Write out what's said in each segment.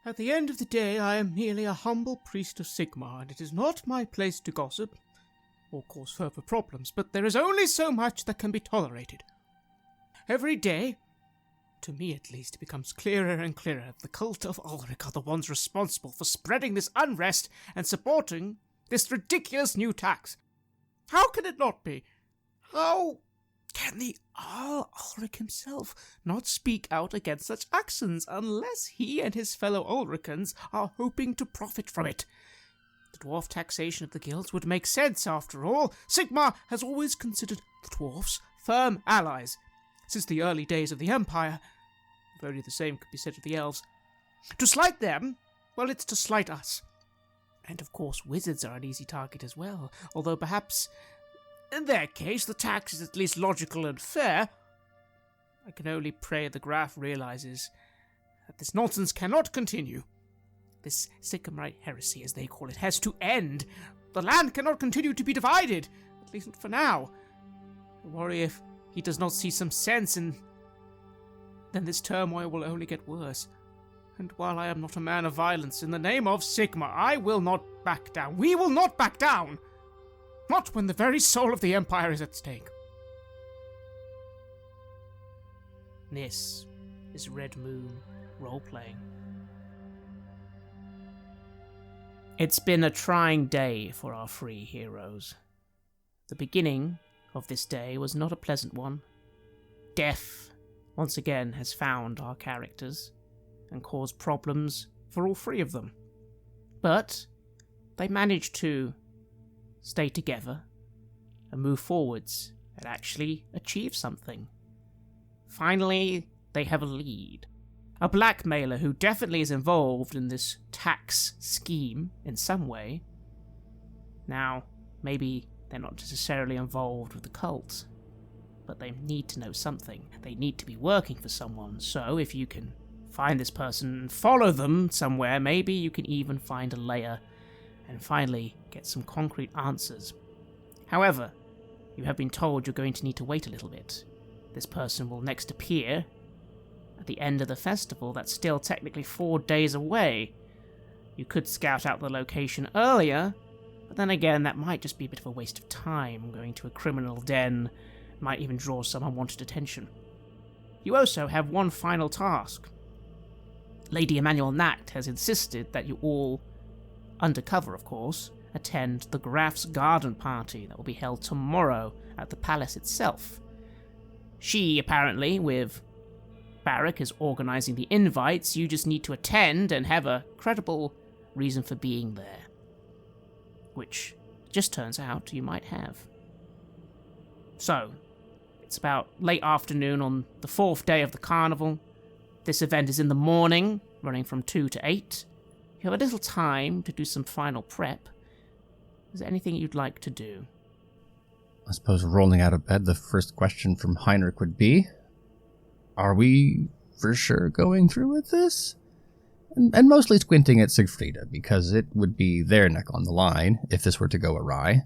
At the end of the day, I am merely a humble priest of Sigmar, and it is not my place to gossip or cause further problems, but there is only so much that can be tolerated. Every day, to me at least, it becomes clearer and clearer that the cult of Ulrich are the ones responsible for spreading this unrest and supporting this ridiculous new tax. How can it not be? How can the Ulrich himself not speak out against such actions unless he and his fellow Ulrichans are hoping to profit from it? The dwarf taxation of the guilds would make sense after all. Sigmar has always considered the dwarfs firm allies since the early days of the Empire. If only the same could be said of the elves. To slight them, well, it's to slight us. And of course wizards are an easy target as well, although perhaps in their case the tax is at least logical and fair. I can only pray the Graf realizes that this nonsense cannot continue. This Sycamorite heresy, as they call it, has to end. The land cannot continue to be divided, at least not for now. I worry if he does not see some sense in... then this turmoil will only get worse. And while I am not a man of violence, in the name of Sigmar, I will not back down. We will not back down! Not when the very soul of the Empire is at stake. This is Red Moon Roleplaying. It's been a trying day for our three heroes. The beginning of this day was not a pleasant one. Death, once again, has found our characters and caused problems for all three of them. But they managed to stay together and move forwards and actually achieve something. Finally, they have a lead. A blackmailer who definitely is involved in this tax scheme in some way. Now, maybe they're not necessarily involved with the cult, but they need to know something. They need to be working for someone, so if you can find this person and follow them somewhere, maybe you can even find a layer and finally get some concrete answers. However, you have been told you're going to need to wait a little bit. This person will next appear at the end of the festival. That's still technically 4 days away. You could scout out the location earlier, but then again, that might just be a bit of a waste of time. Going to a criminal den might even draw some unwanted attention. You also have one final task. Lady Emmanuel Nacht has insisted that you all, undercover of course, attend the Graf's garden party that will be held tomorrow at the palace itself. She, apparently, with Barrack, is organising the invites. You just need to attend and have a credible reason for being there. Which, just turns out, you might have. So, it's about late afternoon on the 4th day of the carnival. This event is in the morning, running from 2 to 8. You have a little time to do some final prep. Is there anything you'd like to do? I suppose rolling out of bed, the first question from Heinrich would be, are we for sure going through with this? And mostly squinting at Sigfrida, because it would be their neck on the line if this were to go awry.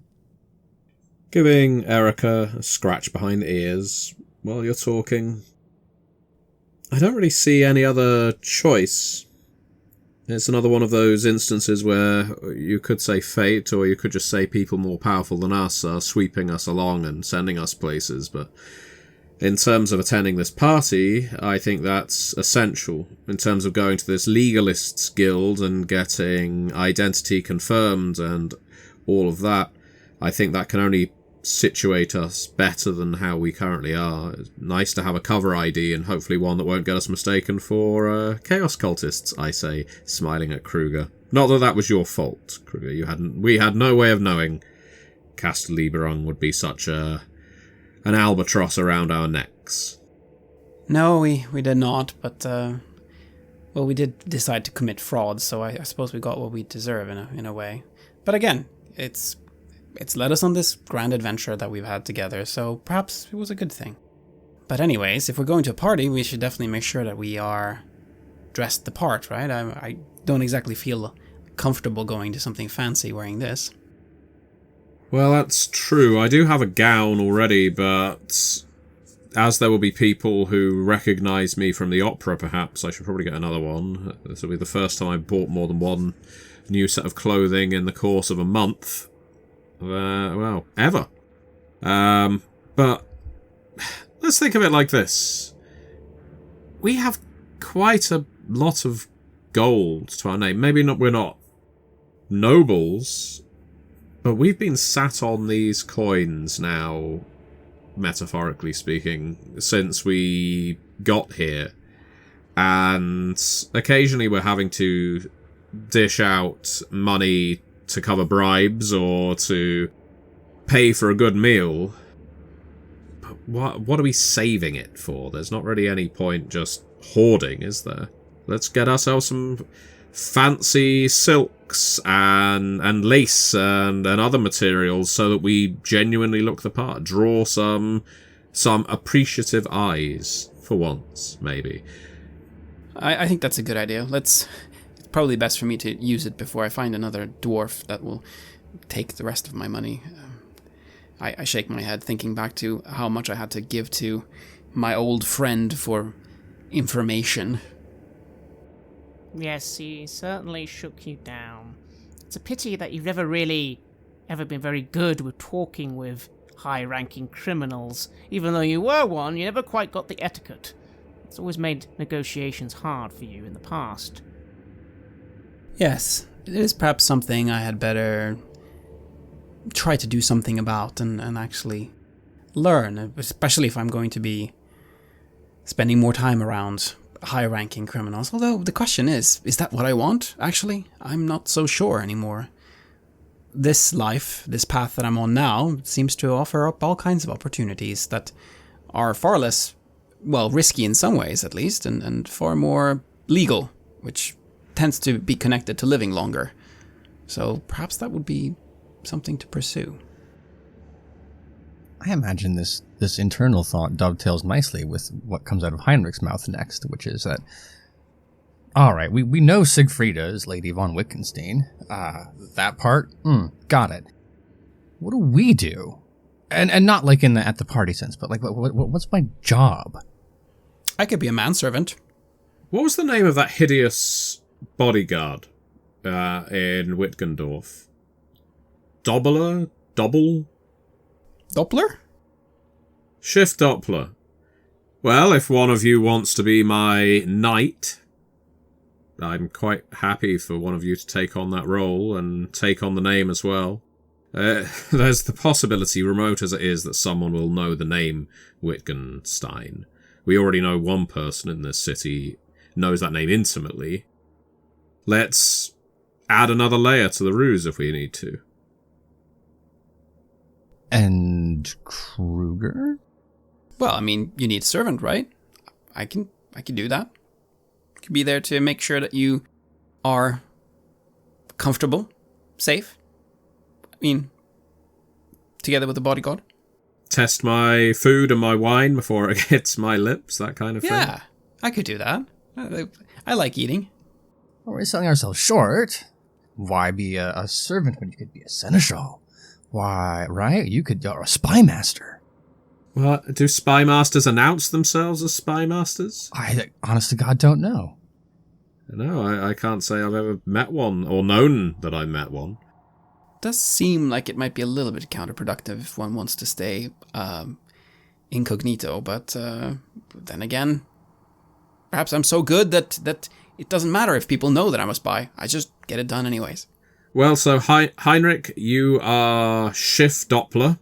Giving Erica a scratch behind the ears while you're talking. I don't really see any other choice. It's another one of those instances where you could say fate, or you could just say people more powerful than us are sweeping us along and sending us places, but in terms of attending this party, I think that's essential. In terms of going to this legalists guild and getting identity confirmed and all of that, I think that can only situate us better than how we currently are. It's nice to have a cover ID, and hopefully one that won't get us mistaken for chaos cultists, I say, smiling at Kruger. Not that that was your fault, Kruger. We had no way of knowing Castle Lieberung would be such an albatross around our necks. No, we did not, but well, we did decide to commit fraud, so I suppose we got what we deserve in a way. But again, it's led us on this grand adventure that we've had together, so perhaps it was a good thing. But anyways, if we're going to a party, we should definitely make sure that we are dressed the part, right? I don't exactly feel comfortable going to something fancy wearing this. Well, that's true. I do have a gown already, but as there will be people who recognise me from the opera, perhaps, I should probably get another one. This will be the first time I've bought more than one new set of clothing in the course of a month. Well, ever. But let's think of it like this. We have quite a lot of gold to our name. Maybe we're not nobles, but we've been sat on these coins now, metaphorically speaking, since we got here. And occasionally we're having to dish out money to cover bribes or to pay for a good meal. But what are we saving it for? There's not really any point just hoarding, is there? Let's get ourselves some fancy silks and lace and other materials so that we genuinely look the part. Draw some appreciative eyes for once, maybe. I think that's a good idea. It's probably best for me to use it before I find another dwarf that will take the rest of my money. I shake my head thinking back to how much I had to give to my old friend for information. Yes, he certainly shook you down. It's a pity that you've never really ever been very good with talking with high-ranking criminals. Even though you were one, you never quite got the etiquette. It's always made negotiations hard for you in the past. Yes, it is perhaps something I had better try to do something about and actually learn, especially if I'm going to be spending more time around high-ranking criminals. Although the question is that what I want, actually? I'm not so sure anymore. This life, this path that I'm on now, seems to offer up all kinds of opportunities that are far less, well, risky in some ways at least, and far more legal, which tends to be connected to living longer. So perhaps that would be something to pursue. I imagine this internal thought dovetails nicely with what comes out of Heinrich's mouth next, which is that, all right, we know Siegfrieda is Lady von Wittgenstein. That part? Got it. What do we do? And not like at the party sense, but like, what's my job? I could be a manservant. What was the name of that hideous bodyguard in Wittgendorf? Doppler? Doppler? Shift Doppler. Well, if one of you wants to be my knight, I'm quite happy for one of you to take on that role and take on the name as well. There's the possibility, remote as it is, that someone will know the name Wittgenstein. We already know one person in this city knows that name intimately. Let's add another layer to the ruse if we need to. And Kruger? Well, I mean, you need a servant, right? I can do that. I can be there to make sure that you are comfortable, safe. I mean, together with the bodyguard. Test my food and my wine before it hits my lips, that kind of thing. Yeah, I could do that. I like eating. Well, we're selling ourselves short. Why be a servant when you could be a seneschal? Why, right? You could be a spy master. What? Do spy masters announce themselves as spy masters? I honest to God don't know. No, I can't say I've ever met one or known that I met one. Does seem like it might be a little bit counterproductive if one wants to stay incognito, but then again, perhaps I'm so good that it doesn't matter if people know that I'm a spy. I just get it done anyways. Well, so Heinrich, you are Schiff Doppler,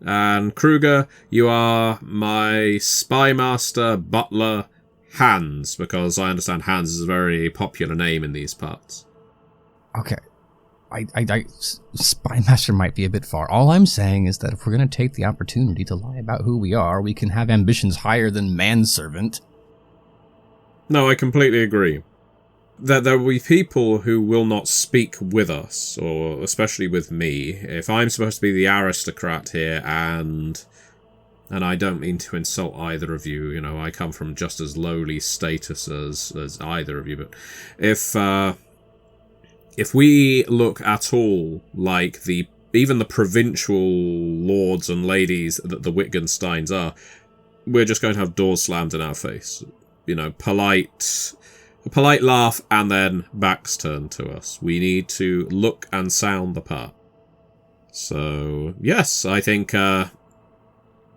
and Kruger, you are my spy master butler Hans, because I understand Hans is a very popular name in these parts. Okay. I spy master might be a bit far. All I'm saying is that if we're going to take the opportunity to lie about who we are, we can have ambitions higher than manservant. No, I completely agree. That there will be people who will not speak with us, or especially with me. If I'm supposed to be the aristocrat here, and I don't mean to insult either of you, I come from just as lowly status as either of you, but if we look at all like even the provincial lords and ladies that the Wittgensteins are, we're just going to have doors slammed in our face. You know, a polite laugh and then backs turned to us. We need to look and sound the part. So, yes, I think,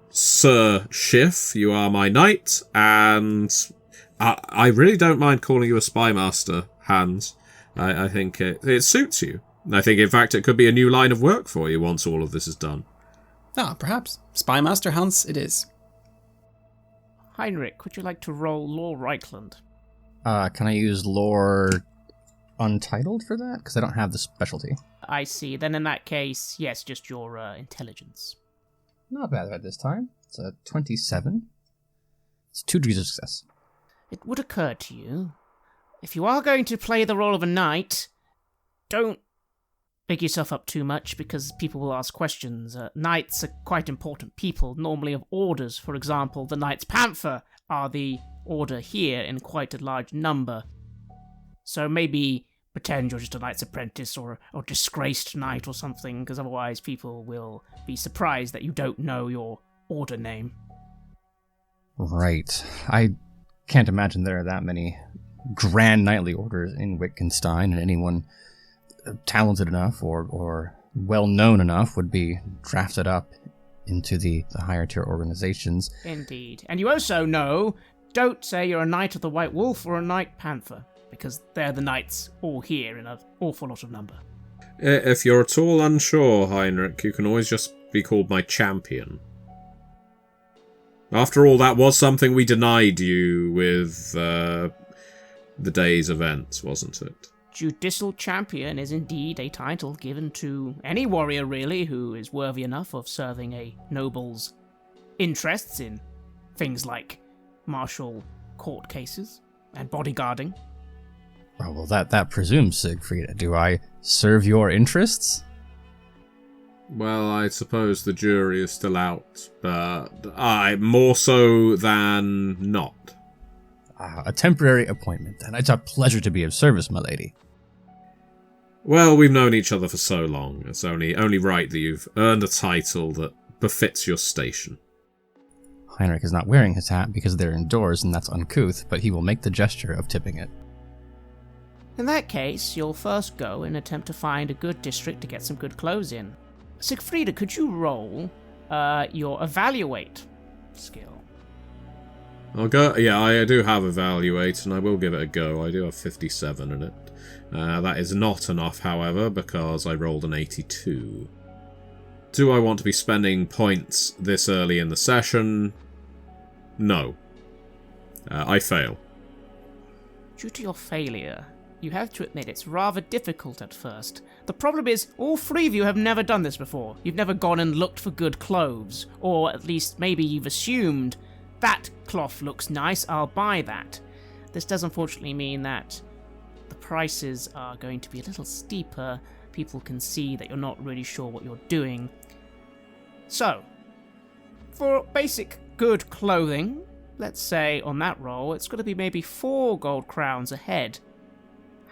Sir Schiff, you are my knight, and I really don't mind calling you a spy master, Hans. I think it suits you. I think, in fact, it could be a new line of work for you once all of this is done. Ah, perhaps. Spy master Hans it is. Heinrich, would you like to roll Law Reichland? Can I use lore untitled for that? Because I don't have the specialty. I see. Then in that case, yes, just your intelligence. Not bad at this time. It's a 27. It's 2 degrees of success. It would occur to you, if you are going to play the role of a knight, don't big yourself up too much, because people will ask questions. Knights are quite important people, normally of orders. For example, the Knights Panther are the order here in quite a large number. So maybe pretend you're just a knight's apprentice or disgraced knight or something, because otherwise people will be surprised that you don't know your order name. Right. I can't imagine there are that many grand knightly orders in Wittgenstein, and anyone talented enough or well-known enough would be drafted up into the higher tier organizations. Indeed. And you also know, don't say you're a Knight of the White Wolf or a Knight Panther, because they're the knights all here in an awful lot of number. If you're at all unsure, Heinrich, you can always just be called my champion. After all, that was something we denied you with the day's events, wasn't it? Judicial Champion is indeed a title given to any warrior, really, who is worthy enough of serving a noble's interests in things like martial court cases and bodyguarding. Oh, well, that presumes, Siegfried. Do I serve your interests? Well, I suppose the jury is still out, but more so than not. A temporary appointment, then. It's a pleasure to be of service, my lady. Well, we've known each other for so long. It's only right that you've earned a title that befits your station. Heinrich is not wearing his hat because they're indoors and that's uncouth, but he will make the gesture of tipping it. In that case, you'll first go and attempt to find a good district to get some good clothes in. Siegfrieda, could you roll your evaluate skill? I'll go. Yeah, I do have evaluate, and I will give it a go. I do have 57 in it. That is not enough, however, because I rolled an 82. Do I want to be spending points this early in the session? No. I fail. Due to your failure, you have to admit it's rather difficult at first. The problem is, all three of you have never done this before. You've never gone and looked for good clothes, or at least maybe you've assumed, that cloth looks nice, I'll buy that. This does unfortunately mean that the prices are going to be a little steeper. People can see that you're not really sure what you're doing. So, for basic good clothing, let's say on that roll, it's going to be maybe 4 gold crowns a head.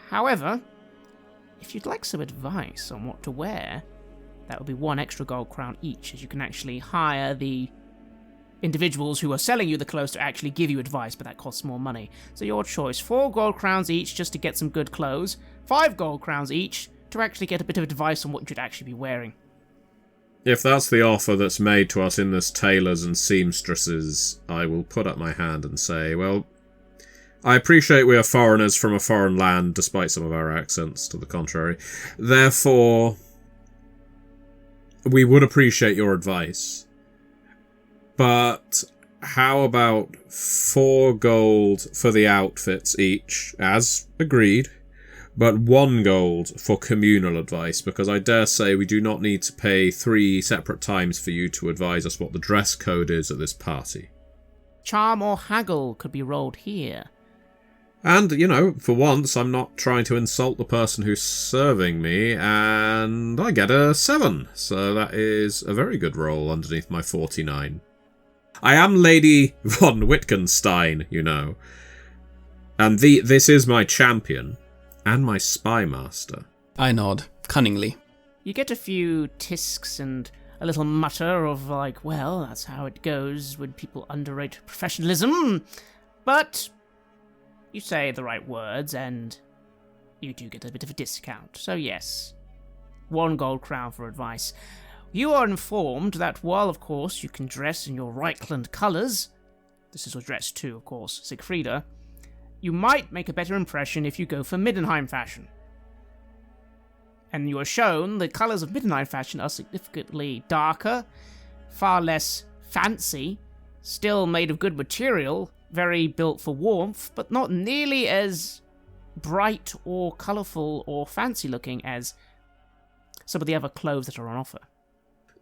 However, if you'd like some advice on what to wear, that would be 1 extra gold crown each, as you can actually hire the individuals who are selling you the clothes to actually give you advice, but that costs more money. So your choice, 4 gold crowns each just to get some good clothes, 5 gold crowns each to actually get a bit of advice on what you should actually be wearing. If that's the offer that's made to us in this tailors and seamstresses, I will put up my hand and say, well, I appreciate we are foreigners from a foreign land, despite some of our accents to the contrary. Therefore, we would appreciate your advice. But how about 4 gold for the outfits each, as agreed, but 1 gold for communal advice, because I dare say we do not need to pay 3 separate times for you to advise us what the dress code is at this party. Charm or haggle could be rolled here. And, you know, for once, I'm not trying to insult the person who's serving me, and I get a 7. So that is a very good roll underneath my 49. I am Lady von Wittgenstein, you know. And this is my champion, and my spy master. I nod, cunningly. You get a few tisks and a little mutter of like, well, that's how it goes when people underrate professionalism. But you say the right words and you do get a bit of a discount. So yes, 1 gold crown for advice. You are informed that while, of course, you can dress in your Reichland colours, this is your dress too, of course, Siegfrieda, you might make a better impression if you go for Middenheim fashion. And you are shown the colours of Middenheim fashion are significantly darker, far less fancy, still made of good material, very built for warmth, but not nearly as bright or colourful or fancy looking as some of the other clothes that are on offer.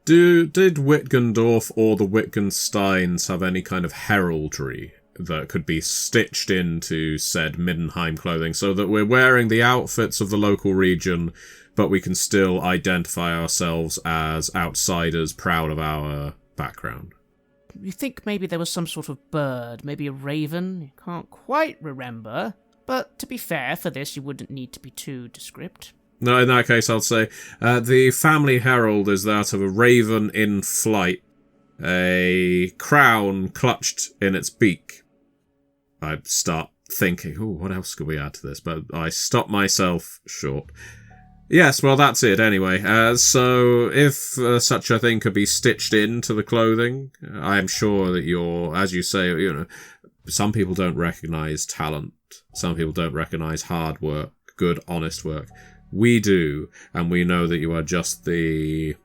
Did Wittgendorf or the Wittgensteins have any kind of heraldry that could be stitched into said Middenheim clothing so that we're wearing the outfits of the local region, but we can still identify ourselves as outsiders proud of our background? You think maybe there was some sort of bird, maybe a raven, you can't quite remember, but to be fair, for this you wouldn't need to be too descript. No, in that case, I'll say the family herald is that of a raven in flight, a crown clutched in its beak. I start thinking, what else could we add to this? But I stop myself short. Yes, well, that's it anyway. So if such a thing could be stitched into the clothing, I am sure that you're, as you say, some people don't recognise talent. Some people don't recognise hard work, good, honest work. We do, and we know that you are just the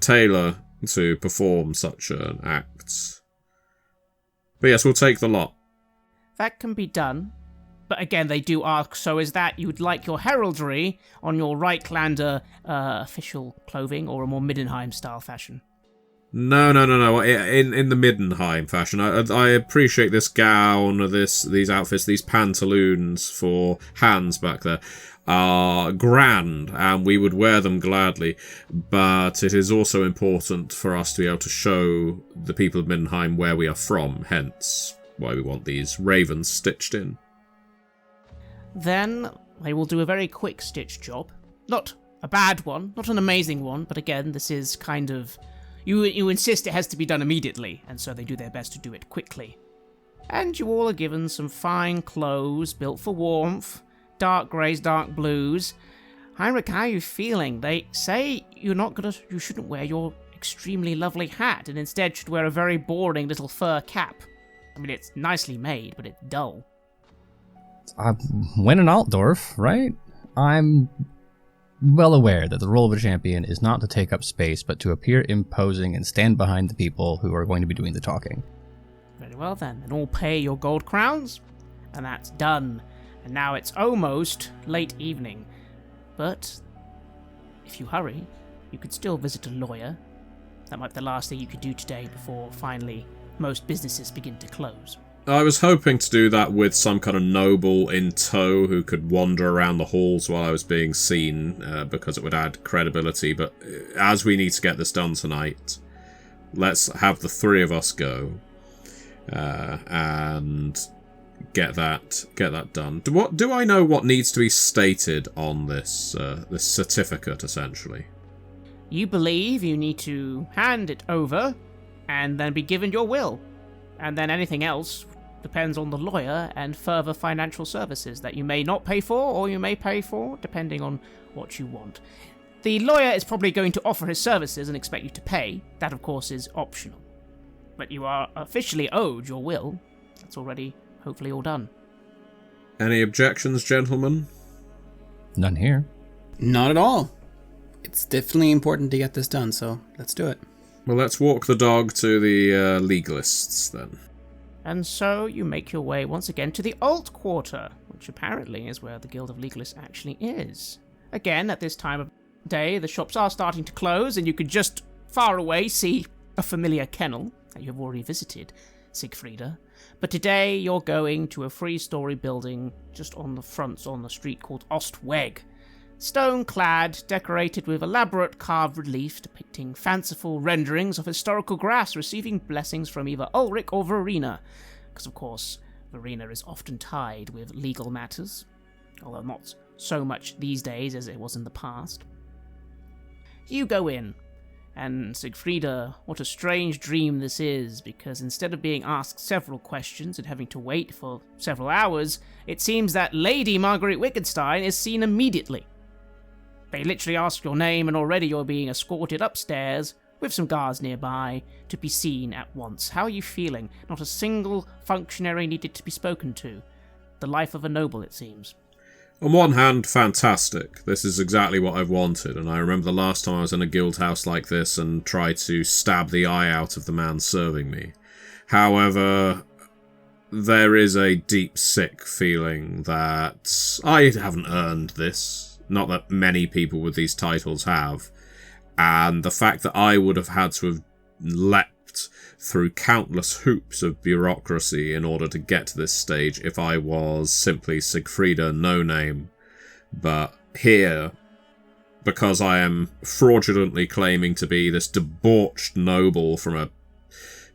tailor to perform such an act. But yes, we'll take the lot. That can be done. But again, they do ask, so is that you'd like your heraldry on your Reichlander official clothing or a more Middenheim style fashion? No. In the Middenheim fashion. I appreciate this gown, these outfits, these pantaloons for Hans back there are grand, and we would wear them gladly. But it is also important for us to be able to show the people of Middenheim where we are from, hence why we want these ravens stitched in. Then they will do a very quick stitch job. Not a bad one, not an amazing one, but again, this is kind of... You insist it has to be done immediately, and so they do their best to do it quickly. And you all are given some fine clothes built for warmth, dark greys, dark blues. Heinrich, how are you feeling? They say you shouldn't wear your extremely lovely hat, and instead should wear a very boring little fur cap. I mean, it's nicely made, but it's dull. When in Altdorf, right? I'm well aware that the role of a champion is not to take up space, but to appear imposing and stand behind the people who are going to be doing the talking. Very well then all pay your gold crowns, and that's done. And now it's almost late evening. But if you hurry, you could still visit a lawyer. That might be the last thing you could do today before finally most businesses begin to close. I was hoping to do that with some kind of noble in tow who could wander around the halls while I was being seen, because it would add credibility. But as we need to get this done tonight, let's have the 3 of us go and get that done. Do I know what needs to be stated on this this certificate, essentially? You believe you need to hand it over and then be given your will. And then anything else depends on the lawyer and further financial services that you may not pay for or you may pay for, depending on what you want. The lawyer is probably going to offer his services and expect you to pay. That, of course, is optional. But you are officially owed your will. That's already hopefully all done. Any objections, gentlemen? None here. Not at all. It's definitely important to get this done, so let's do it. Well, let's walk the dog to the legalists, then. And so you make your way once again to the Alt Quarter, which apparently is where the Guild of Legalists actually is. Again, at this time of day, the shops are starting to close, and you could just far away see a familiar kennel that you have already visited, Siegfrieda. But today you're going to a 3-story building just on the fronts on the street called Ostweg. Stone-clad, decorated with elaborate carved relief depicting fanciful renderings of historical Grafs receiving blessings from either Ulrich or Verena, because of course Verena is often tied with legal matters, although not so much these days as it was in the past. You go in. And Siegfrieda, what a strange dream this is, because instead of being asked several questions and having to wait for several hours, it seems that Lady Marguerite Wittgenstein is seen immediately. They literally ask your name and already you're being escorted upstairs, with some guards nearby, to be seen at once. How are you feeling? Not a single functionary needed to be spoken to. The life of a noble, it seems. On one hand, fantastic. This is exactly what I've wanted, and I remember the last time I was in a guild house like this and tried to stab the eye out of the man serving me. However, there is a deep, sick feeling that I haven't earned this. Not that many people with these titles have. And the fact that I would have had to have leapt through countless hoops of bureaucracy in order to get to this stage if I was simply Siegfrieda No Name. But here, because I am fraudulently claiming to be this debauched noble from a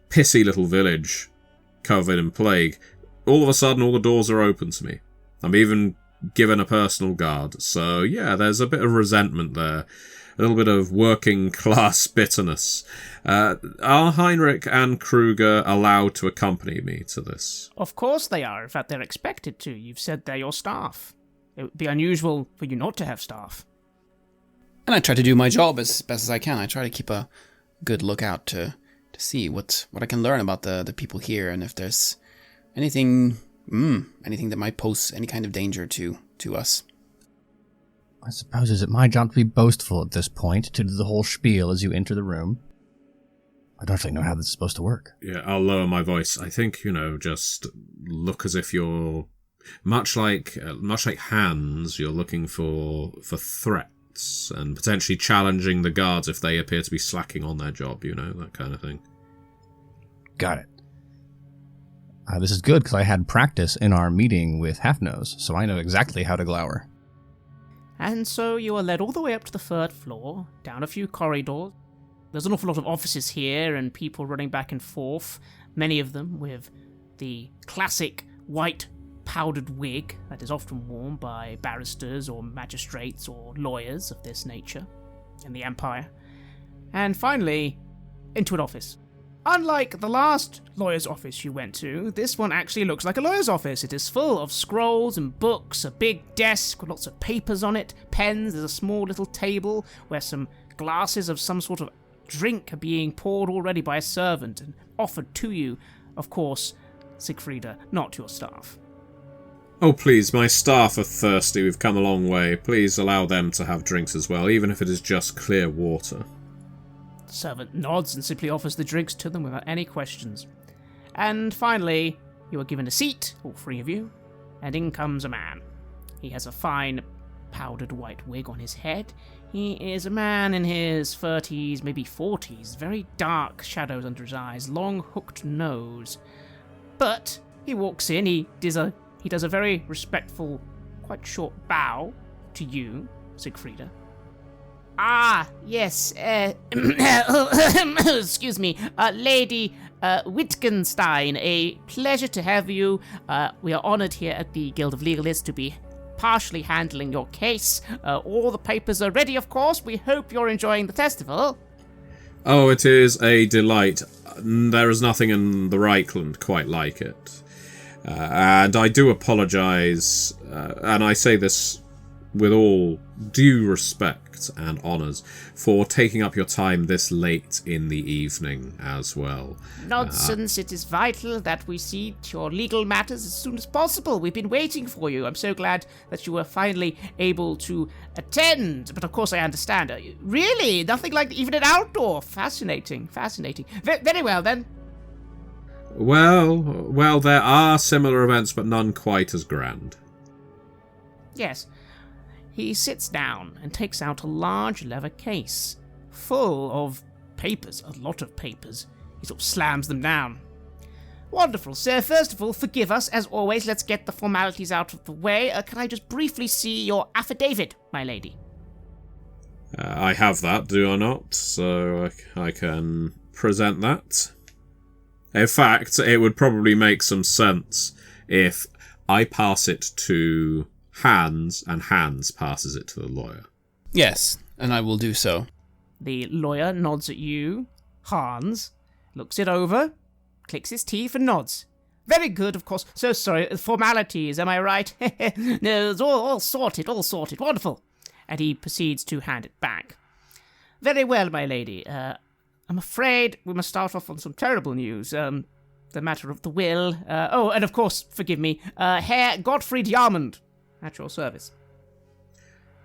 pissy little village covered in plague, all of a sudden all the doors are open to me. I'm even given a personal guard. So yeah, there's a bit of resentment there. A little bit of working class bitterness. Are Heinrich and Kruger allowed to accompany me to this? Of course they are. In fact, they're expected to. You've said they're your staff. It would be unusual for you not to have staff. And I try to do my job as best as I can. I try to keep a good lookout to see what I can learn about the people here, and if there's anything that might pose any kind of danger to us. I suppose is it my job to be boastful at this point, to do the whole spiel as you enter the room? I don't really know how this is supposed to work. Yeah, I'll lower my voice. I think, just look as if you're much like Hans. You're looking for threats and potentially challenging the guards if they appear to be slacking on their job. That kind of thing. Got it. This is good because I had practice in our meeting with Half-Nose, so I know exactly how to glower. And so you are led all the way up to the 3rd floor, down a few corridors. There's an awful lot of offices here and people running back and forth, many of them with the classic white powdered wig that is often worn by barristers or magistrates or lawyers of this nature in the Empire. And finally, into an office. Unlike the last lawyer's office you went to, this one actually looks like a lawyer's office. It is full of scrolls and books, a big desk with lots of papers on it, pens, there's a small little table where some glasses of some sort of drink are being poured already by a servant and offered to you, of course, Siegfrieda, not your staff. Oh please, my staff are thirsty, we've come a long way. Please allow them to have drinks as well, even if it is just clear water. The servant nods and simply offers the drinks to them without any questions. And finally, you are given a seat, all 3 of you, and in comes a man. He has a fine powdered white wig on his head. He is a man in his 30s, maybe 40s, very dark shadows under his eyes, long hooked nose. But he walks in, he does a very respectful, quite short bow to you, Siegfrieda. Ah, yes, excuse me, Lady Wittgenstein, a pleasure to have you. We are honoured here at the Guild of Legalists to be partially handling your case. All the papers are ready, of course. We hope you're enjoying the festival. Oh, it is a delight. There is nothing in the Reichland quite like it. And I do apologise, and I say this with all due respect and honours, for taking up your time this late in the evening as well. Nonsense, it is vital that we see to your legal matters as soon as possible. We've been waiting for you. I'm so glad that you were finally able to attend. But of course I understand. Really? Nothing like even an outdoor? Fascinating. Very well then. Well, there are similar events, but none quite as grand. Yes. He sits down and takes out a large leather case, full of papers, a lot of papers. He sort of slams them down. Wonderful, sir. First of all, forgive us. As always, let's get the formalities out of the way. Can I just briefly see your affidavit, my lady? I have that, do I not? So I can present that. In fact, it would probably make some sense if I pass it to Hans and Hans passes it to the lawyer. Yes, and I will do so. The lawyer nods at you. Hans looks it over, clicks his teeth and nods. Very good, of course. So sorry, formalities, am I right? No, it's all sorted, wonderful. And he proceeds to hand it back. Very well, my lady. I'm afraid we must start off on some terrible news. The matter of the will. And of course, forgive me, Herr Gottfried Yarmund, at your service.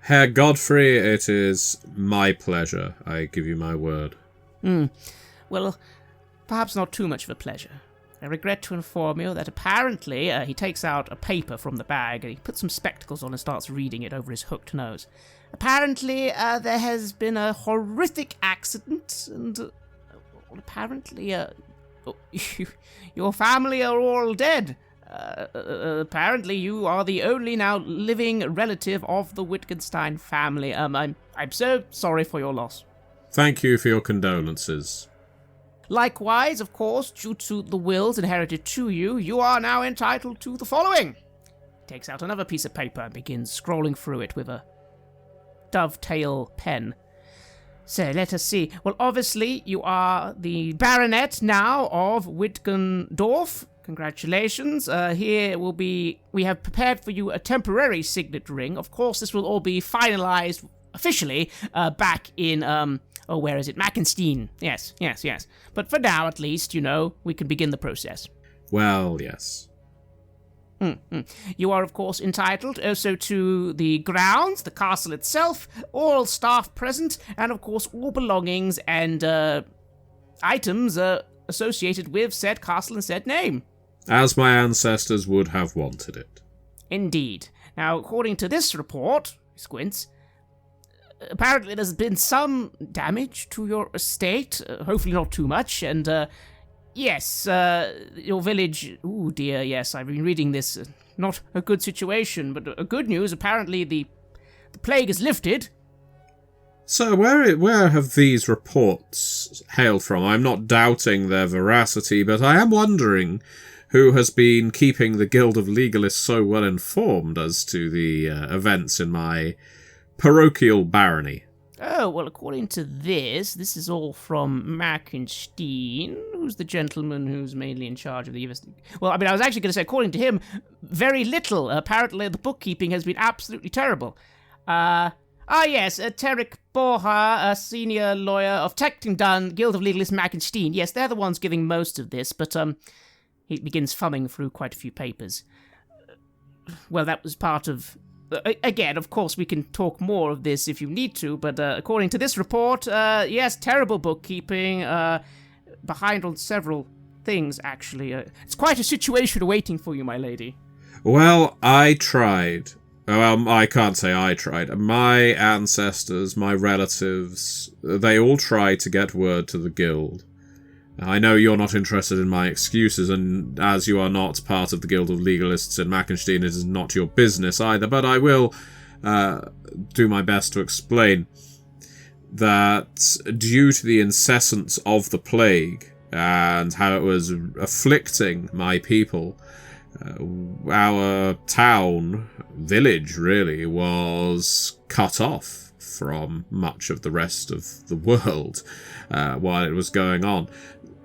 Herr Godfrey, it is my pleasure. I give you my word. Well, perhaps not too much of a pleasure. I regret to inform you that apparently he takes out a paper from the bag and he puts some spectacles on and starts reading it over his hooked nose. Apparently there has been a horrific accident and apparently your family are all dead. Apparently you are the only now living relative of the Wittgenstein family. I'm so sorry for your loss. Thank you for your condolences. Likewise, of course, due to the wills inherited to you, you are now entitled to the following. He takes out another piece of paper and begins scrolling through it with a dovetail pen. So, let us see. Well, obviously, you are the baronet now of Wittgendorf. Congratulations. We have prepared for you a temporary signet ring. Of course, this will all be finalized officially back in, where is it? Mackenstein. Yes. But for now, at least, we can begin the process. Well, yes. You are, of course, entitled also to the grounds, the castle itself, all staff present, and, of course, all belongings and items associated with said castle and said name. As my ancestors would have wanted it. Indeed. Now, according to this report, Squints, apparently there's been some damage to your estate, hopefully not too much, and, yes, your village... Ooh, dear, yes, I've been reading this. Not a good situation, but good news, apparently the plague is lifted. So, where have these reports hailed from? I'm not doubting their veracity, but I am wondering who has been keeping the Guild of Legalists so well informed as to the events in my parochial barony. Oh, well, according to this is all from Mackenstein, who's the gentleman who's mainly in charge of the investigation. Well, I was actually going to say, according to him, very little. Apparently, the bookkeeping has been absolutely terrible. Yes, Terek Borja, a senior lawyer of Teckingdon, Guild of Legalists Mackenstein. Yes, they're the ones giving most of this, but, he begins thumbing through quite a few papers. Well, that was part of... Again, of course, we can talk more of this if you need to, but according to this report, yes, terrible bookkeeping, behind on several things, actually. It's quite a situation awaiting for you, my lady. Well, I tried. Well, I can't say I tried. My ancestors, my relatives, they all tried to get word to the guild. I know you're not interested in my excuses, and as you are not part of the Guild of Legalists in Mackenstein, it is not your business either, but I will do my best to explain that due to the incessance of the plague and how it was afflicting my people, our town, village really, was cut off from much of the rest of the world while it was going on.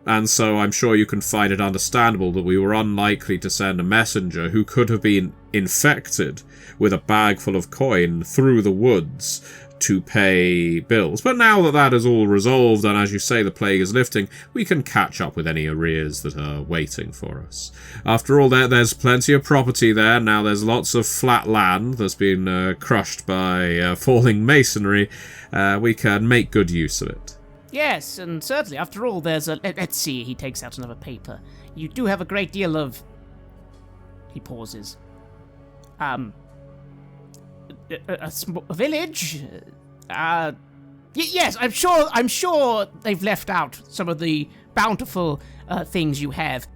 And so I'm sure you can find it understandable that we were unlikely to send a messenger who could have been infected with a bag full of coin through the woods to pay bills. But now that that is all resolved, and as you say, the plague is lifting, we can catch up with any arrears that are waiting for us. After all, there's plenty of property there. Now there's lots of flat land that's been crushed by falling masonry. We can make good use of it. Yes, and certainly, after all, there's a... Let's see, he takes out another paper. You do have a great deal of... He pauses. A village? Yes, I'm sure they've left out some of the bountiful things you have.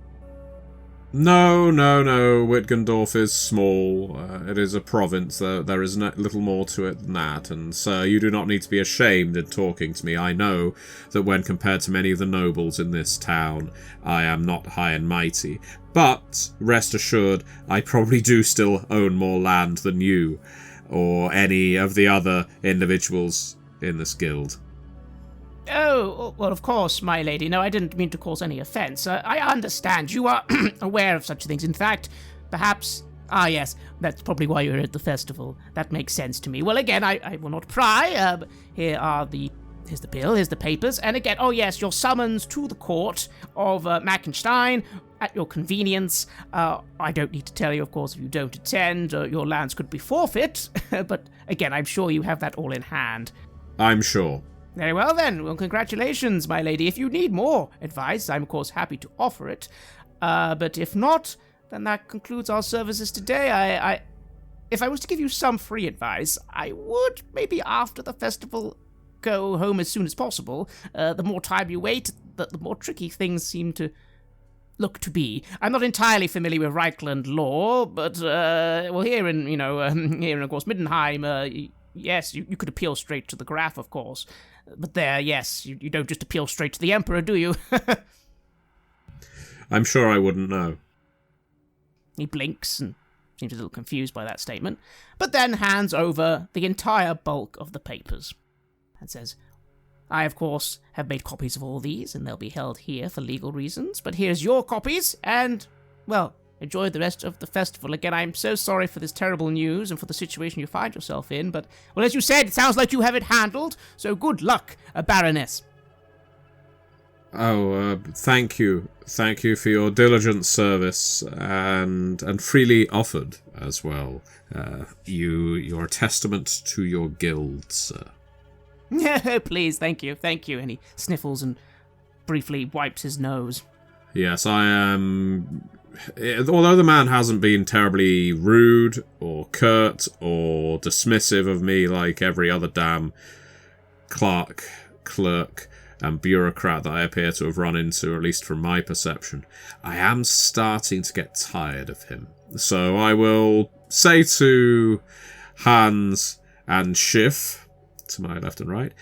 No. Wittgendorf is small. It is a province. There is little more to it than that. And, sir, you do not need to be ashamed in talking to me. I know that when compared to many of the nobles in this town, I am not high and mighty. But, rest assured, I probably do still own more land than you, or any of the other individuals in this guild. Oh, well, of course, my lady. No, I didn't mean to cause any offense. I understand. You are aware of such things. In fact, perhaps... Ah, yes, that's probably why you're at the festival. That makes sense to me. Well, again, I will not pry. But here's the bill, here's the papers. And again, oh yes, your summons to the court of Mackenstein at your convenience. I don't need to tell you, of course, if you don't attend, your lands could be forfeit. But again, I'm sure you have that all in hand. I'm sure. Very well then. Well, congratulations, my lady. If you need more advice, I'm of course happy to offer it. But if not, then that concludes our services today. If I was to give you some free advice, I would, maybe after the festival, go home as soon as possible. The more time you wait, the more tricky things seem to look to be. I'm not entirely familiar with Reichland law, but, here in, of course, Middenheim, yes, you could appeal straight to the Graf, of course. But there, yes, you don't just appeal straight to the Emperor, do you? I'm sure I wouldn't know. He blinks and seems a little confused by that statement, but then hands over the entire bulk of the papers and says, I, of course, have made copies of all these, and they'll be held here for legal reasons, but here's your copies, and, well, enjoy the rest of the festival. Again, I'm so sorry for this terrible news and for the situation you find yourself in, but, well, as you said, it sounds like you have it handled, so good luck, Baroness. Oh, thank you. Thank you for your diligent service, and freely offered as well. You're a testament to your guild, sir. Please, thank you. And he sniffles and briefly wipes his nose. Yes, I am... Although the man hasn't been terribly rude or curt or dismissive of me like every other damn clerk, and bureaucrat that I appear to have run into, at least from my perception, I am starting to get tired of him. So I will say to Hans and Schiff, to my left and right,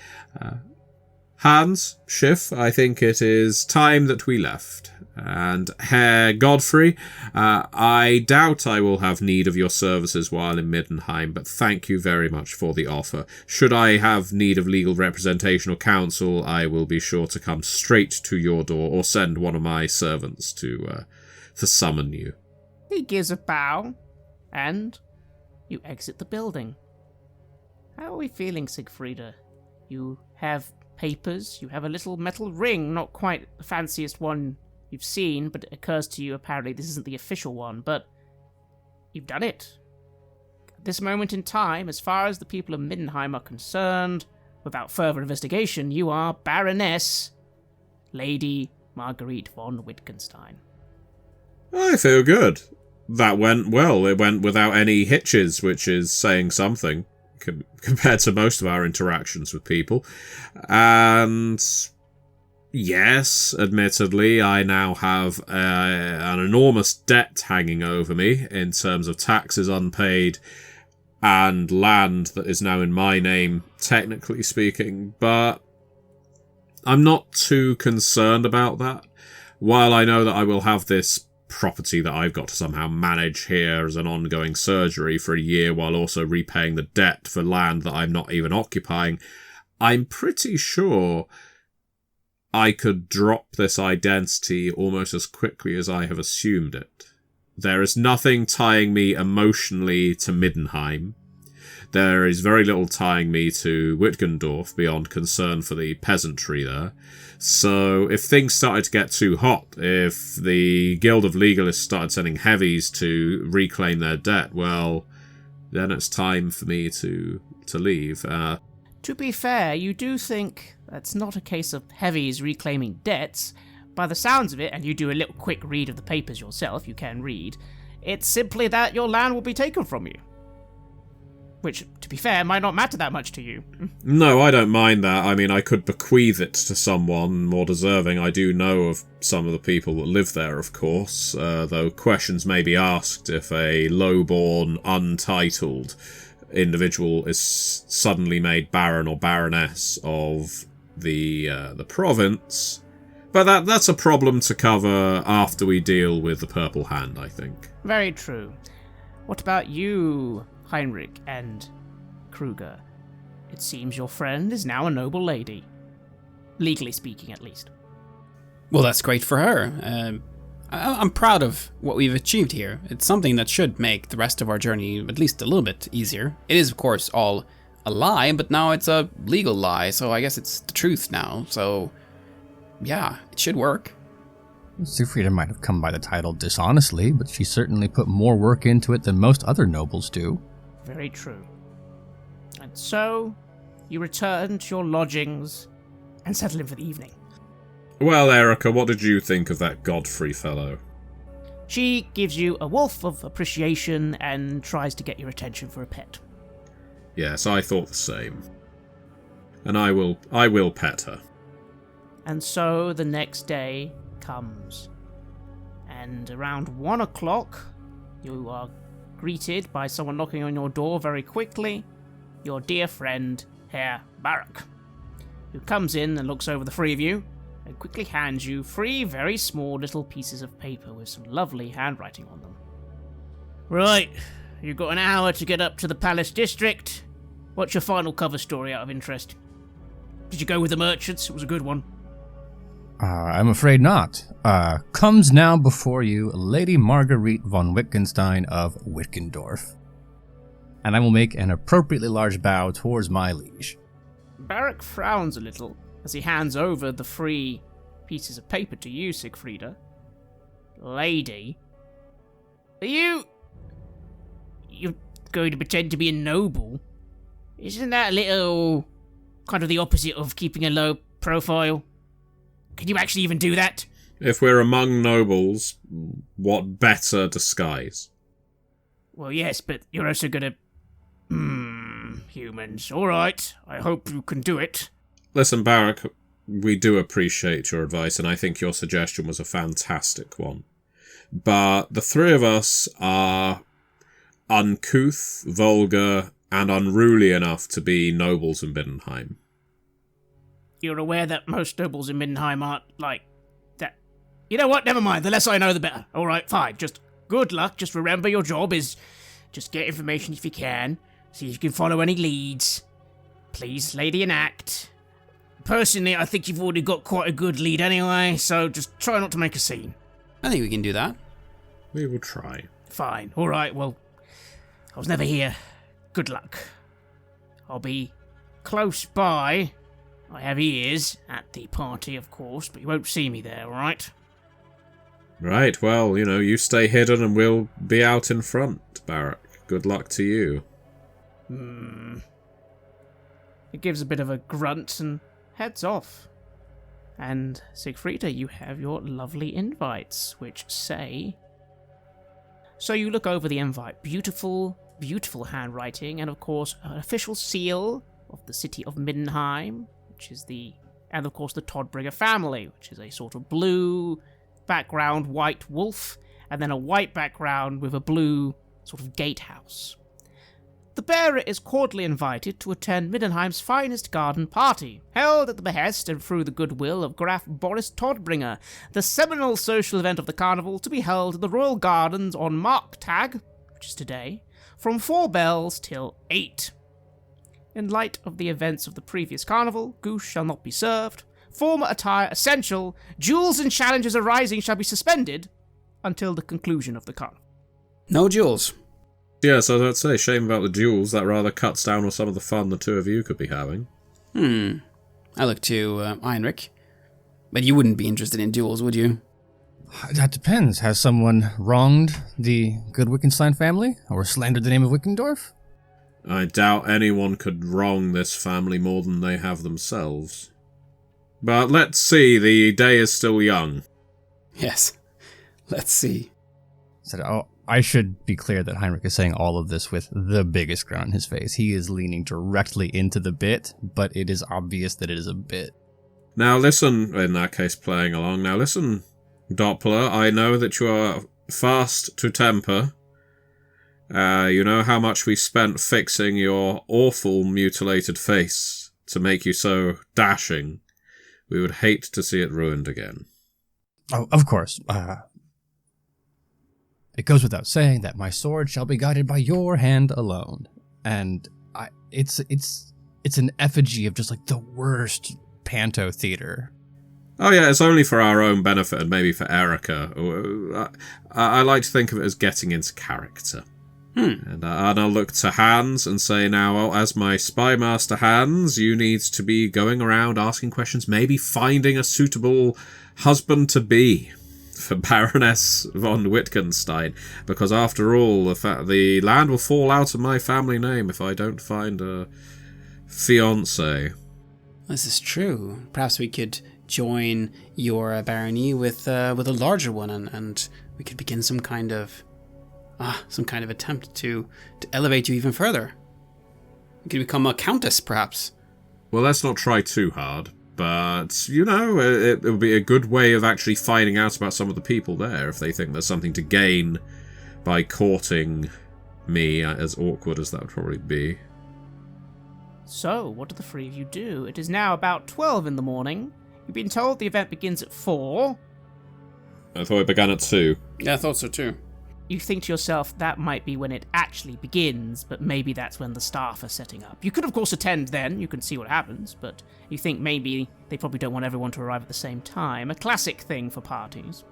Hans, Schiff, I think it is time that we left. And Herr Godfrey, I doubt I will have need of your services while in Middenheim, but thank you very much for the offer. Should I have need of legal representation or counsel, I will be sure to come straight to your door or send one of my servants to summon you. He gives a bow, and you exit the building. How are we feeling, Siegfrieda? You have papers, you have a little metal ring, not quite the fanciest one you've seen, but it occurs to you apparently this isn't the official one, but you've done it. At this moment in time, as far as the people of Middenheim are concerned, without further investigation, you are Baroness Lady Marguerite von Wittgenstein. I feel good. That went well. It went without any hitches, which is saying something compared to most of our interactions with people. And yes, admittedly, I now have an enormous debt hanging over me in terms of taxes unpaid and land that is now in my name, technically speaking, but I'm not too concerned about that. While I know that I will have this property that I've got to somehow manage here as an ongoing surgery for a year while also repaying the debt for land that I'm not even occupying, I'm pretty sure I could drop this identity almost as quickly as I have assumed it. There is nothing tying me emotionally to Middenheim. There is very little tying me to Wittgendorf beyond concern for the peasantry there. So if things started to get too hot, if the Guild of Legalists started sending heavies to reclaim their debt, well, then it's time for me to leave. To be fair, you do think that's not a case of heavies reclaiming debts. By the sounds of it, and you do a little quick read of the papers yourself, you can read, it's simply that your land will be taken from you. Which, to be fair, might not matter that much to you. No, I don't mind that. I mean, I could bequeath it to someone more deserving. I do know of some of the people that live there, of course, though questions may be asked if a lowborn, untitled individual is suddenly made Baron or Baroness of the province. But that's a problem to cover after we deal with the Purple Hand, I think. Very true. What about you, Heinrich and Kruger? It seems your friend is now a noble lady. legally speaking at least. Well, that's great for her. I'm proud of what we've achieved here. It's something that should make the rest of our journey at least a little bit easier. It is, of course, all a lie, but now it's a legal lie, so I guess it's the truth now. So, yeah, it should work. Siegfrieda might have come by the title dishonestly, but she certainly put more work into it than most other nobles do. Very true. And so, you return to your lodgings and settle in for the evening. Well, Erica, what did you think of that Godfrey fellow? She gives you a wolf of appreciation and tries to get your attention for a pet. Yes, I thought the same. And I will pet her. And so the next day comes. And around 1 o'clock, you are greeted by someone knocking on your door very quickly. Your dear friend, Herr Barak, who comes in and looks over the three of you, and quickly hands you 3 very small little pieces of paper with some lovely handwriting on them. Right, you've got an hour to get up to the Palace District. What's your final cover story out of interest? Did you go with the merchants? It was a good one. I'm afraid not. Comes now before you Lady Marguerite von Wittgenstein of Wittgendorf. And I will make an appropriately large bow towards my liege. Barak frowns a little as he hands over the 3 pieces of paper to you, Siegfrieda. Lady, are you're going to pretend to be a noble? Isn't that a little kind of the opposite of keeping a low profile? Can you actually even do that? If we're among nobles, what better disguise? Well, yes, but you're also gonna... humans. Alright, I hope you can do it. Listen, Barak, we do appreciate your advice, and I think your suggestion was a fantastic one. But the 3 of us are uncouth, vulgar, and unruly enough to be nobles in Middenheim. You're aware that most nobles in Middenheim aren't like that. You know what? Never mind. The less I know, the better. Alright, fine. Just good luck. Just remember your job is just get information if you can. See if you can follow any leads. Please, lady, enact. Personally, I think you've already got quite a good lead anyway, so just try not to make a scene. I think we can do that. We will try. Fine. Alright, well, I was never here. Good luck. I'll be close by. I have ears at the party, of course, but you won't see me there, alright? Right, well, you stay hidden and we'll be out in front, Barak. Good luck to you. It gives a bit of a grunt and heads off. And Siegfrieda, you have your lovely invites, which say... So you look over the invite. Beautiful, beautiful handwriting, and of course an official seal of the city of Middenheim, which is and of course the Todbringer family, which is a sort of blue background, white wolf, and then a white background with a blue sort of gatehouse. The bearer is cordially invited to attend Middenheim's finest garden party, held at the behest and through the goodwill of Graf Boris Todbringer, the seminal social event of the carnival to be held in the royal gardens on Marktag, which is today, from 4 bells till 8. In light of the events of the previous carnival, goose shall not be served, formal attire essential, duels and challenges arising shall be suspended until the conclusion of the carnival. No duels. Yes, I was about to say, shame about the duels. That rather cuts down on some of the fun the 2 of you could be having. I look to Heinrich. But you wouldn't be interested in duels, would you? That depends. Has someone wronged the good Wittgenstein family? Or slandered the name of Wittgendorf? I doubt anyone could wrong this family more than they have themselves. But let's see, the day is still young. Yes, let's see. I should be clear that Heinrich is saying all of this with the biggest grin on his face. He is leaning directly into the bit, but it is obvious that it is a bit. Now listen, in that case playing along, now listen, Doppler, I know that you are fast to temper. You know how much we spent fixing your awful mutilated face to make you so dashing. We would hate to see it ruined again. Oh, of course. It goes without saying that my sword shall be guided by your hand alone. And it's an effigy of just like the worst panto theater. Oh yeah, it's only for our own benefit and maybe for Erica. I like to think of it as getting into character. And I'll look to Hans and say, now, as my spy master Hans, you need to be going around asking questions, maybe finding a suitable husband-to-be for Baroness von Wittgenstein, because after all, the land will fall out of my family name if I don't find a fiancé. This is true. Perhaps we could join your barony with a larger one, and we could begin some kind of attempt to elevate you even further. You could become a countess, perhaps. Well, let's not try too hard, but, it would be a good way of actually finding out about some of the people there if they think there's something to gain by courting me, as awkward as that would probably be. So, what do the three of you do? It is now about 12 in the morning. You've been told the event begins at 4. I thought it began at 2. Yeah, I thought so too. You think to yourself that might be when it actually begins, but maybe that's when the staff are setting up. You could, of course, attend then. You can see what happens, but you think maybe they probably don't want everyone to arrive at the same time. A classic thing for parties.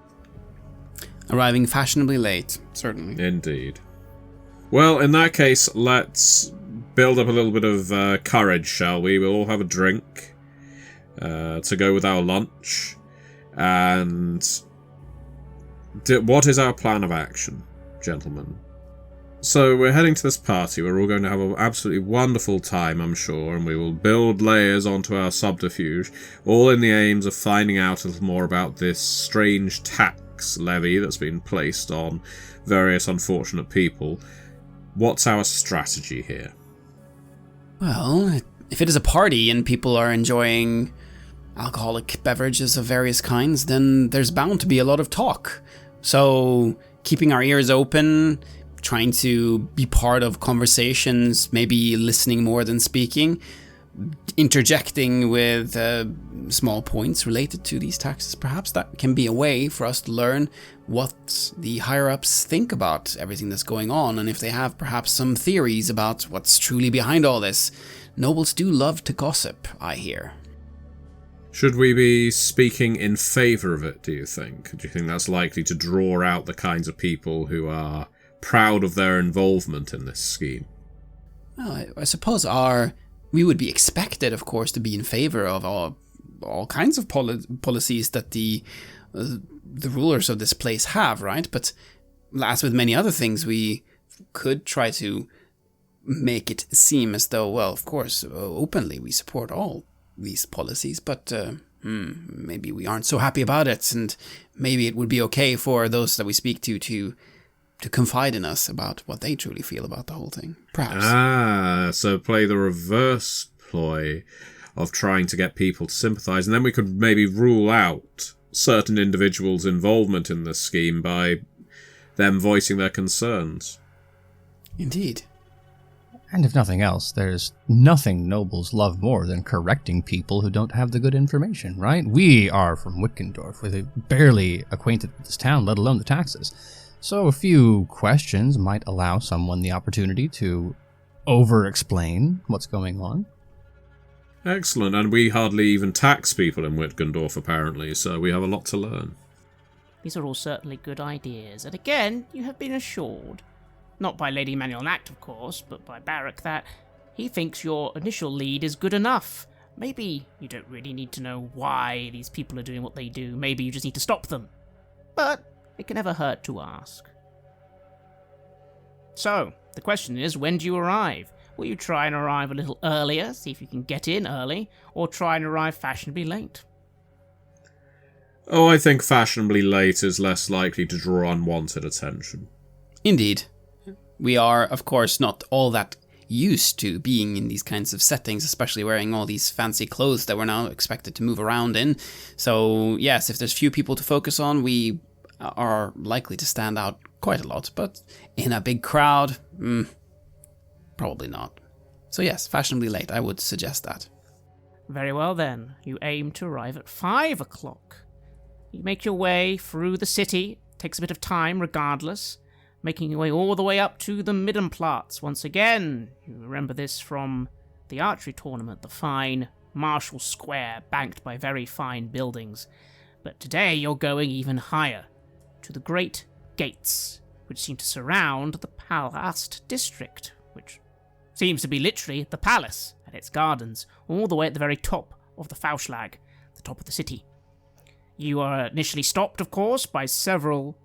Arriving fashionably late, certainly. Indeed. Well, in that case, let's build up a little bit of courage, shall we? We'll all have a drink to go with our lunch. And what is our plan of action, gentlemen? So we're heading to this party. We're all going to have an absolutely wonderful time, I'm sure, and we will build layers onto our subterfuge, all in the aims of finding out a little more about this strange tax levy that's been placed on various unfortunate people. What's our strategy here? Well, if it is a party and people are enjoying alcoholic beverages of various kinds, then there's bound to be a lot of talk. So, keeping our ears open, trying to be part of conversations, maybe listening more than speaking, interjecting with small points related to these taxes, perhaps that can be a way for us to learn what the higher-ups think about everything that's going on, and if they have perhaps some theories about what's truly behind all this. Nobles do love to gossip, I hear. Should we be speaking in favour of it, do you think? Do you think that's likely to draw out the kinds of people who are proud of their involvement in this scheme? Well, I suppose we would be expected, of course, to be in favour of all kinds of policies that the rulers of this place have, right? But as with many other things, we could try to make it seem as though, well, of course, openly we support all these policies, but maybe we aren't so happy about it, and maybe it would be okay for those that we speak to confide in us about what they truly feel about the whole thing, perhaps. So play the reverse ploy of trying to get people to sympathise, and then we could maybe rule out certain individuals' involvement in this scheme by them voicing their concerns. Indeed. And if nothing else, there's nothing nobles love more than correcting people who don't have the good information, right? We are from Wittgendorf. We're barely acquainted with this town, let alone the taxes. So a few questions might allow someone the opportunity to over-explain what's going on. Excellent, and we hardly even tax people in Wittgendorf, apparently, so we have a lot to learn. These are all certainly good ideas, and again, you have been assured, not by Lady Manuel-Nacht, of course, but by Barrack, that he thinks your initial lead is good enough. Maybe you don't really need to know why these people are doing what they do. Maybe you just need to stop them. But it can never hurt to ask. So, the question is, when do you arrive? Will you try and arrive a little earlier, see if you can get in early, or try and arrive fashionably late? Oh, I think fashionably late is less likely to draw unwanted attention. Indeed. We are, of course, not all that used to being in these kinds of settings, especially wearing all these fancy clothes that we're now expected to move around in. So, yes, if there's few people to focus on, we are likely to stand out quite a lot. But in a big crowd, probably not. So yes, fashionably late, I would suggest that. Very well then, you aim to arrive at 5 o'clock. You make your way through the city, takes a bit of time regardless, making your way all the way up to the Middenplatz once again. You remember this from the archery tournament, the fine Marshall Square banked by very fine buildings. But today you're going even higher, to the great gates, which seem to surround the Palast district, which seems to be literally the palace and its gardens, all the way at the very top of the Fauschlag, the top of the city. You are initially stopped, of course, by several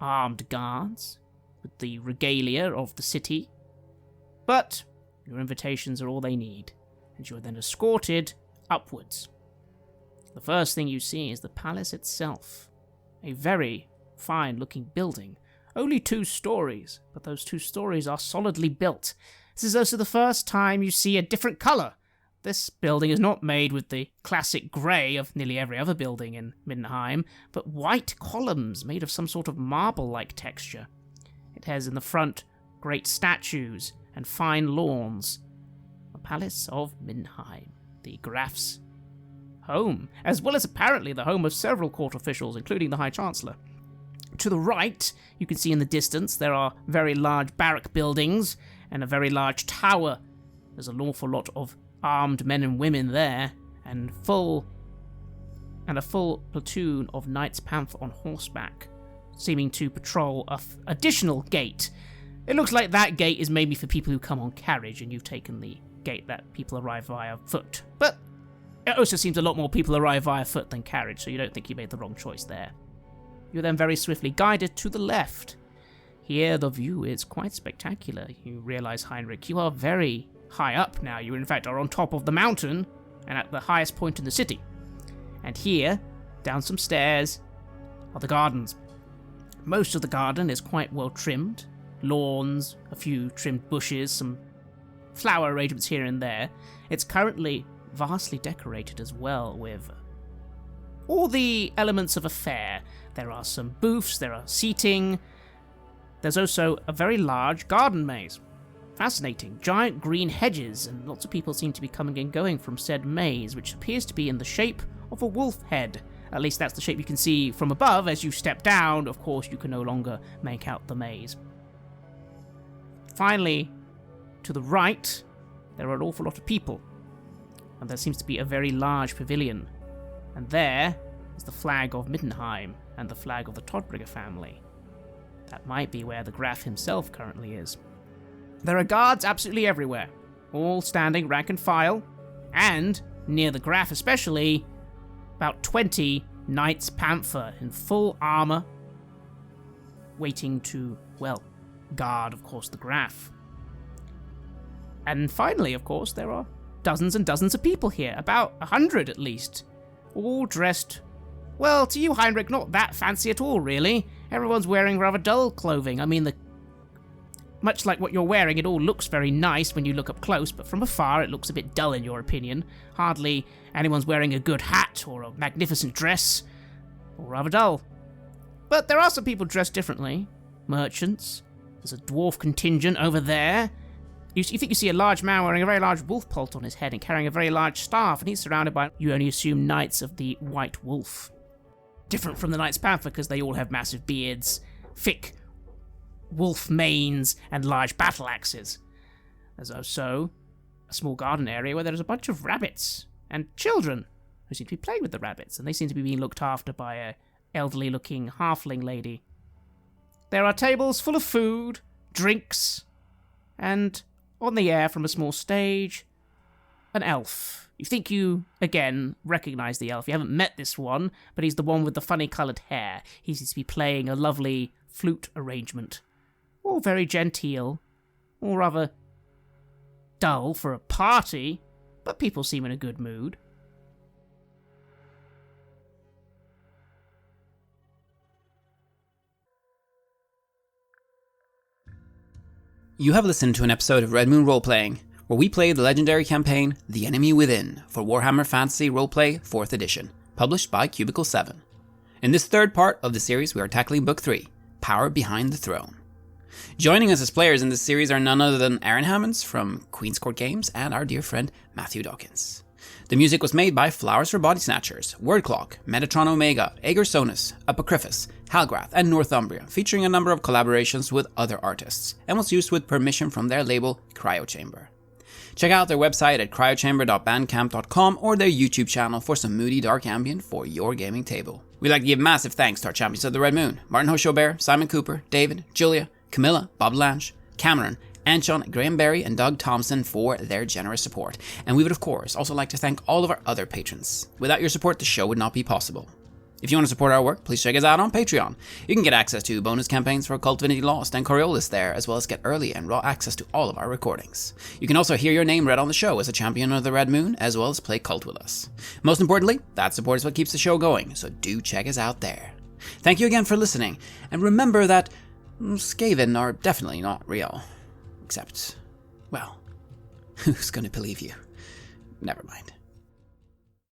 armed guards with the regalia of the city, but your invitations are all they need, and you are then escorted upwards. The first thing you see is the palace itself, a very fine-looking building, only 2 stories, but those 2 stories are solidly built. This is also the first time you see a different colour. This building is not made with the classic grey of nearly every other building in Middenheim, but white columns made of some sort of marble-like texture. It has in the front great statues and fine lawns. The Palace of Middenheim, the Graf's home, as well as apparently the home of several court officials, including the High Chancellor. To the right, you can see in the distance, there are very large barrack buildings and a very large tower. There's an awful lot of armed men and women there, and a full platoon of Knights Panther on horseback, seeming to patrol a additional gate. It looks like that gate is maybe for people who come on carriage, and you've taken the gate that people arrive via foot. But it also seems a lot more people arrive via foot than carriage, so you don't think you made the wrong choice there. You're then very swiftly guided to the left. Here the view is quite spectacular. You realise, Heinrich, you are very high up now. You in fact are on top of the mountain and at the highest point in the city. And here, down some stairs, are the gardens. Most of the garden is quite well trimmed. Lawns, a few trimmed bushes, some flower arrangements here and there. It's currently vastly decorated as well with all the elements of a fair. There are some booths, there are seating. There's also a very large garden maze. Fascinating. Giant green hedges, and lots of people seem to be coming and going from said maze, which appears to be in the shape of a wolf head. At least that's the shape you can see from above. As you step down, of course, you can no longer make out the maze. Finally, to the right, there are an awful lot of people, and there seems to be a very large pavilion. And there is the flag of Middenheim and the flag of the Todbrugger family. That might be where the Graf himself currently is. There are guards absolutely everywhere, all standing rank and file, and, near the Graf especially, about 20 Knights Panther in full armour, waiting to, well, guard, of course, the Graf. And finally, of course, there are dozens and dozens of people here, about 100 at least, all dressed, well, to you, Heinrich, not that fancy at all, really. Everyone's wearing rather dull clothing. I mean, much like what you're wearing, it all looks very nice when you look up close, but from afar it looks a bit dull in your opinion. Hardly anyone's wearing a good hat or a magnificent dress, or rather dull. But there are some people dressed differently. Merchants. There's a dwarf contingent over there. You think you see a large man wearing a very large wolf pelt on his head and carrying a very large staff, and he's surrounded by, you only assume, Knights of the White Wolf. Different from the Knights Panther because they all have massive beards, thick wolf manes, and large battle axes. There's also a small garden area where there's a bunch of rabbits and children who seem to be playing with the rabbits, and they seem to be being looked after by a elderly-looking halfling lady. There are tables full of food, drinks, and on the air from a small stage, an elf. You think you, again, recognise the elf. You haven't met this one, but he's the one with the funny-coloured hair. He seems to be playing a lovely flute arrangement. All very genteel, all rather dull for a party, but people seem in a good mood. You have listened to an episode of Red Moon Roleplaying, where we play the legendary campaign The Enemy Within for Warhammer Fantasy Roleplay 4th edition, published by Cubicle 7. In this third part of the series, we are tackling Book 3, Power Behind the Throne. Joining us as players in this series are none other than Aaron Hammonds from Queen's Court Games and our dear friend Matthew Dawkins. The music was made by Flowers for Body Snatchers, Wordclock, Metatron Omega, Ager Sonus, Apocryphus, Halgrath, and Northumbria, featuring a number of collaborations with other artists, and was used with permission from their label Cryochamber. Check out their website at cryochamber.bandcamp.com or their YouTube channel for some moody dark ambient for your gaming table. We'd like to give massive thanks to our champions of the Red Moon, Martin Heuschober, Simon Cooper, David, Julia, Camilla, Bob Lange, Cameron, Antxon, Graham Barey, and Doug Thomson for their generous support. And we would of course also like to thank all of our other patrons. Without your support, the show would not be possible. If you want to support our work, please check us out on Patreon. You can get access to bonus campaigns for Cult Divinity Lost and Coriolis there, as well as get early and raw access to all of our recordings. You can also hear your name read on the show as a champion of the Red Moon, as well as play Cult with us. Most importantly, that support is what keeps the show going, so do check us out there. Thank you again for listening, and remember that Skaven are definitely not real. Except, well, who's gonna believe you? Never mind.